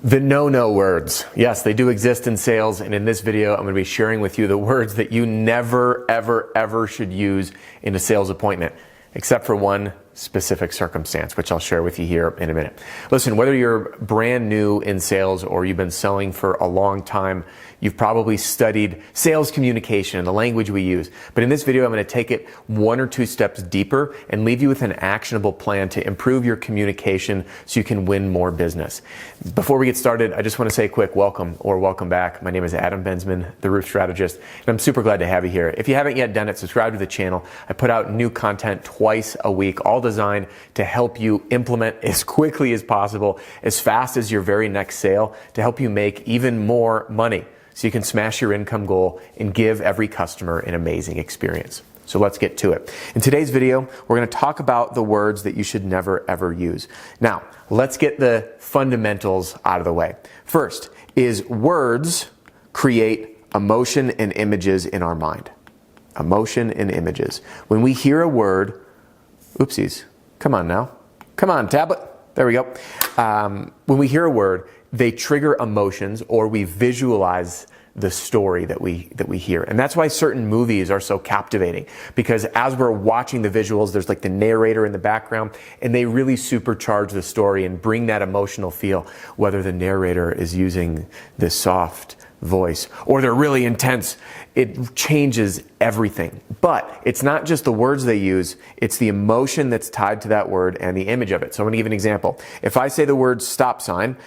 The no-no words. Yes, they do exist in sales, and in this video, I'm going to be sharing with you the words that you never, ever, ever should use in a sales appointment, except for one specific circumstance, which I'll share with you here in a minute. Listen, whether you're brand new in sales or you've been selling for a long time, you've probably studied sales communication and the language we use. But in this video, I'm going to take it one or two steps deeper and leave you with an actionable plan to improve your communication so you can win more business. Before we get started, I just want to say a quick welcome or welcome back. My name is Adam Bensman, the Roof Strategist, and I'm super glad to have you here. If you haven't yet done it, subscribe to the channel. I put out new content twice a week, all designed to help you implement as quickly as possible, as fast as your very next sale, to help you make even more money so you can smash your income goal and give every customer an amazing experience. So let's get to it. In today's video, we're going to talk about the words that you should never ever use. Now, let's get the fundamentals out of the way. First is words create emotion and images in our mind. Emotion and images. When we hear a word, oopsies, come on now. Come on, tablet. There we go. When we hear a word, they trigger emotions or we visualize the story that we hear. And that's why certain movies are so captivating, because as we're watching the visuals, there's like the narrator in the background, and they really supercharge the story and bring that emotional feel, whether the narrator is using this soft voice or they're really intense. It changes everything. But it's not just the words they use, it's the emotion that's tied to that word and the image of it. So I'm going to give an example. If I say the word stop sign,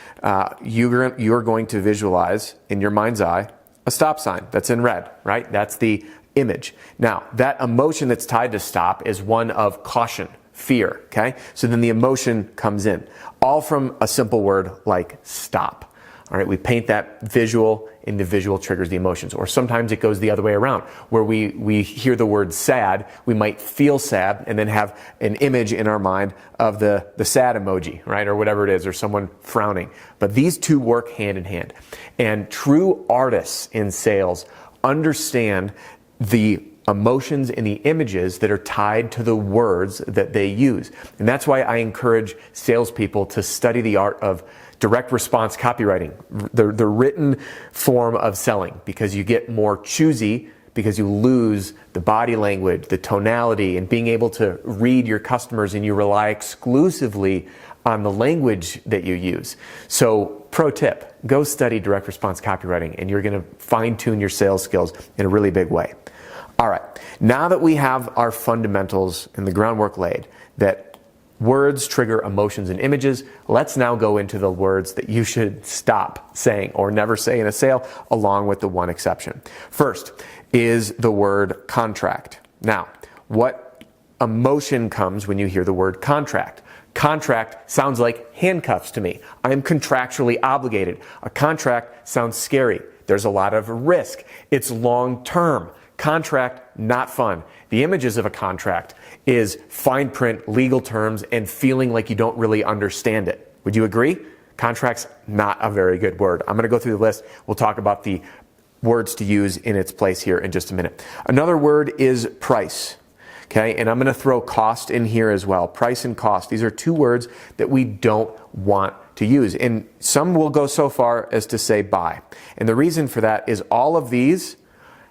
you're going to visualize in your mind's eye a stop sign that's in red, right? That's the image. Now, that emotion that's tied to stop is one of caution, fear, okay? So then the emotion comes in, all from a simple word like stop. All right, we paint that visual, and the visual triggers the emotions. Or sometimes it goes the other way around, where we hear the word sad, we might feel sad, and then have an image in our mind of the sad emoji, right, or whatever it is, or someone frowning. But these two work hand in hand. And true artists in sales understand the emotions and the images that are tied to the words that they use. And that's why I encourage salespeople to study the art of direct response copywriting, the written form of selling, because you get more choosy, because you lose the body language, the tonality, and being able to read your customers, and you rely exclusively on the language that you use. So pro tip, go study direct response copywriting, and you're going to fine-tune your sales skills in a really big way. All right, now that we have our fundamentals and the groundwork laid, that words trigger emotions and images, let's now go into the words that you should stop saying or never say in a sale, along with the one exception. First is the word contract. Now, what emotion comes when you hear the word contract? Contract sounds like handcuffs to me. I am contractually obligated. A contract sounds scary. There's a lot of risk. It's long term. Contract, not fun. The images of a contract is fine print, legal terms, and feeling like you don't really understand it. Would you agree? Contract's not a very good word. I'm going to go through the list. We'll talk about the words to use in its place here in just a minute. Another word is price. Okay, and I'm going to throw cost in here as well. Price and cost. These are two words that we don't want to use. And some will go so far as to say buy. And the reason for that is all of these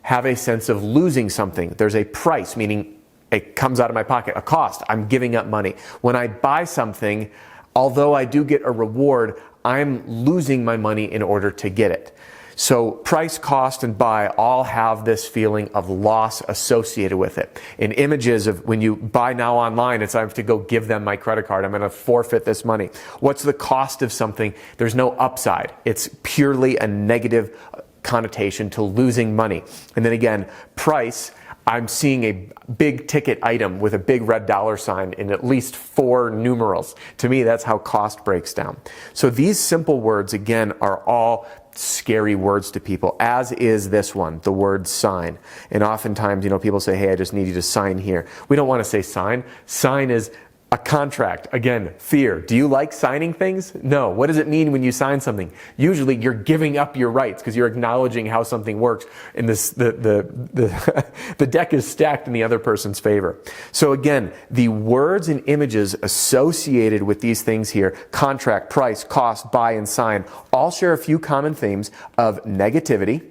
have a sense of losing something. There's a price, meaning it comes out of my pocket, a cost. I'm giving up money. When I buy something, although I do get a reward, I'm losing my money in order to get it. So price, cost, and buy all have this feeling of loss associated with it. In images of when you buy now online, it's I have to go give them my credit card. I'm going to forfeit this money. What's the cost of something? There's no upside. It's purely a negative connotation to losing money. And then again, price, I'm seeing a big ticket item with a big red dollar sign in at least 4 numerals. To me, that's how cost breaks down. So these simple words, again, are all scary words to people, as is this one, the word sign. And oftentimes, people say, hey, I just need you to sign here. We don't want to say sign. Sign is A contract, again, fear. Do you like signing things? No. What does it mean when you sign something? Usually you're giving up your rights because you're acknowledging how something works, and the deck is stacked in the other person's favor. So again, the words and images associated with these things here, contract, price, cost, buy, and sign, all share a few common themes of negativity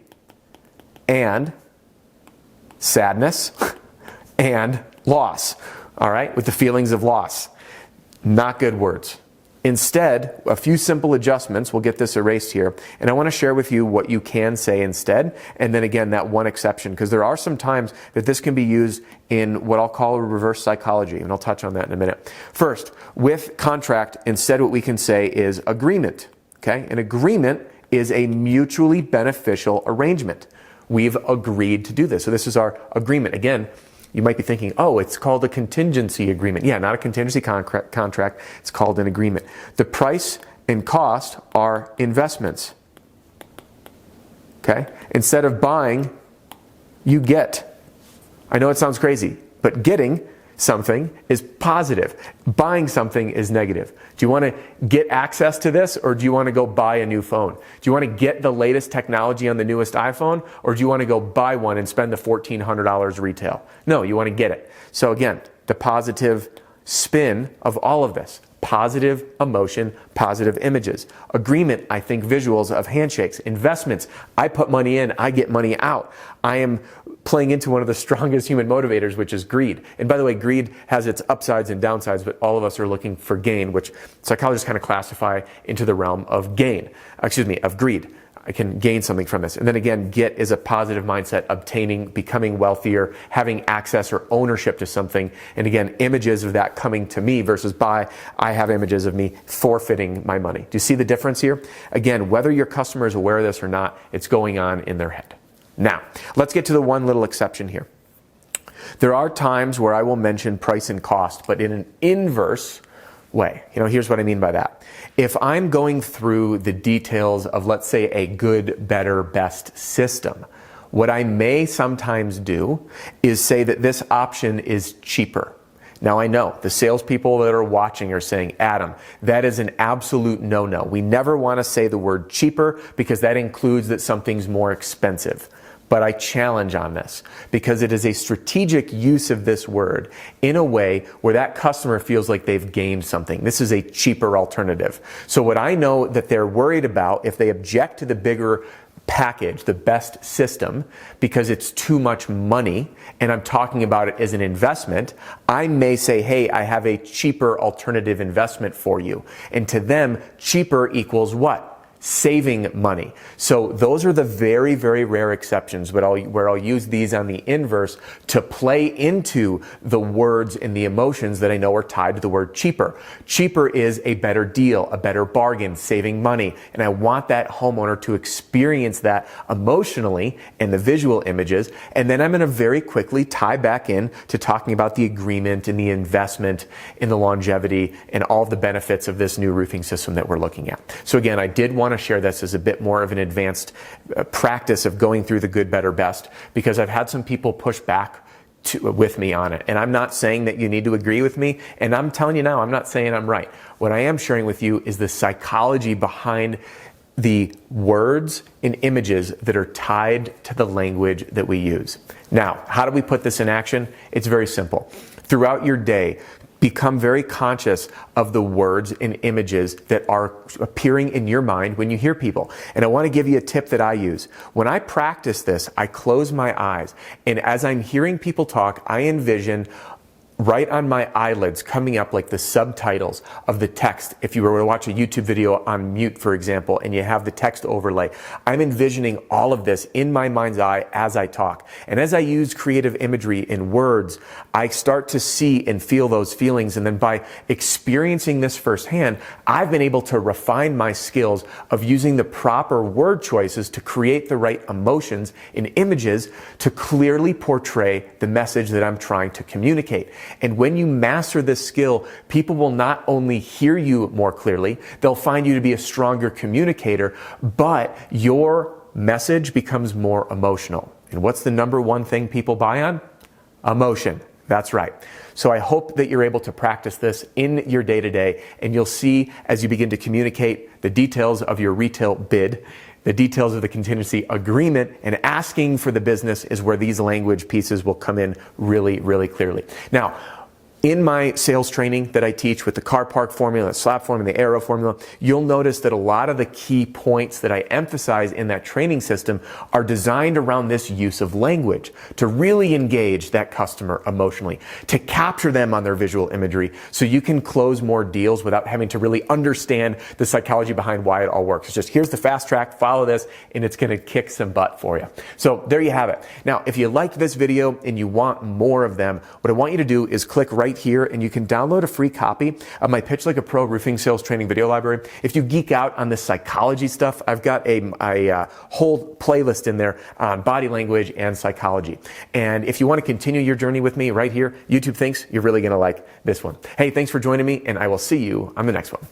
and sadness and loss. All right, with the feelings of loss. Not good words. Instead, a few simple adjustments, we'll get this erased here, and I want to share with you what you can say instead, and then again, that one exception, because there are some times that this can be used in what I'll call a reverse psychology, and I'll touch on that in a minute. First, with contract, instead what we can say is agreement. Okay, an agreement is a mutually beneficial arrangement. We've agreed to do this. So this is our agreement. Again, you might be thinking, oh, it's called a contingency agreement. Yeah, not a contingency contract. It's called an agreement. The price and cost are investments. Okay? Instead of buying, you get. I know it sounds crazy, but getting something is positive. Buying something is negative. Do you want to get access to this, or do you want to go buy a new phone? Do you want to get the latest technology on the newest iPhone, or do you want to go buy one and spend the $1,400 retail? No, you want to get it. So again, the positive spin of all of this. Positive emotion, positive images. Agreement, I think visuals of handshakes. Investments, I put money in, I get money out. I am playing into one of the strongest human motivators, which is greed. And by the way, greed has its upsides and downsides, but all of us are looking for gain, which psychologists kind of classify into the realm of of greed. I can gain something from this. And then again, get is a positive mindset, obtaining, becoming wealthier, having access or ownership to something. And again, images of that coming to me versus buy, I have images of me forfeiting my money. Do you see the difference here? Again, whether your customer is aware of this or not, it's going on in their head. Now, let's get to the one little exception here. There are times where I will mention price and cost, but in an inverse way. Here's what I mean by that. If I'm going through the details of, let's say, a good, better, best system, what I may sometimes do is say that this option is cheaper. Now I know the salespeople that are watching are saying, Adam, that is an absolute no-no. We never want to say the word cheaper because that includes that something's more expensive. But I challenge on this because it is a strategic use of this word in a way where that customer feels like they've gained something. This is a cheaper alternative. So what I know that they're worried about if they object to the bigger package, the best system, because it's too much money, and I'm talking about it as an investment, I may say, hey, I have a cheaper alternative investment for you. And to them, cheaper equals what? Saving money. So those are the very, very rare exceptions where I'll use these on the inverse to play into the words and the emotions that I know are tied to the word cheaper. Cheaper is a better deal, a better bargain, saving money. And I want that homeowner to experience that emotionally in the visual images. And then I'm going to very quickly tie back in to talking about the agreement and the investment in the longevity and all of the benefits of this new roofing system that we're looking at. So again, I did want to share this as a bit more of an advanced practice of going through the good, better, best, because I've had some people push back with me on it. And I'm not saying that you need to agree with me. And I'm telling you now, I'm not saying I'm right. What I am sharing with you is the psychology behind the words and images that are tied to the language that we use. Now, how do we put this in action? It's very simple. Throughout your day, become very conscious of the words and images that are appearing in your mind when you hear people. And I want to give you a tip that I use. When I practice this, I close my eyes. And as I'm hearing people talk, I envision right on my eyelids coming up like the subtitles of the text. If you were to watch a YouTube video on mute, for example, and you have the text overlay, I'm envisioning all of this in my mind's eye as I talk. And as I use creative imagery in words, I start to see and feel those feelings. And then by experiencing this firsthand, I've been able to refine my skills of using the proper word choices to create the right emotions in images to clearly portray the message that I'm trying to communicate. And when you master this skill, people will not only hear you more clearly, they'll find you to be a stronger communicator, but your message becomes more emotional. And what's the number one thing people buy on? Emotion. That's right. So I hope that you're able to practice this in your day-to-day, and you'll see as you begin to communicate the details of your retail bid, the details of the contingency agreement, and asking for the business is where these language pieces will come in really, really clearly. Now, in my sales training that I teach with the car park formula, the SLAP formula, the arrow formula, you'll notice that a lot of the key points that I emphasize in that training system are designed around this use of language to really engage that customer emotionally, to capture them on their visual imagery so you can close more deals without having to really understand the psychology behind why it all works. It's just, here's the fast track, follow this, and it's going to kick some butt for you. So there you have it. Now, if you liked this video and you want more of them, what I want you to do is click right here and you can download a free copy of my Pitch Like a Pro roofing sales training video library. If you geek out on this psychology stuff, I've got a whole playlist in there on body language and psychology. And if you want to continue your journey with me right here, YouTube thinks you're really going to like this one. Hey, thanks for joining me, and I will see you on the next one.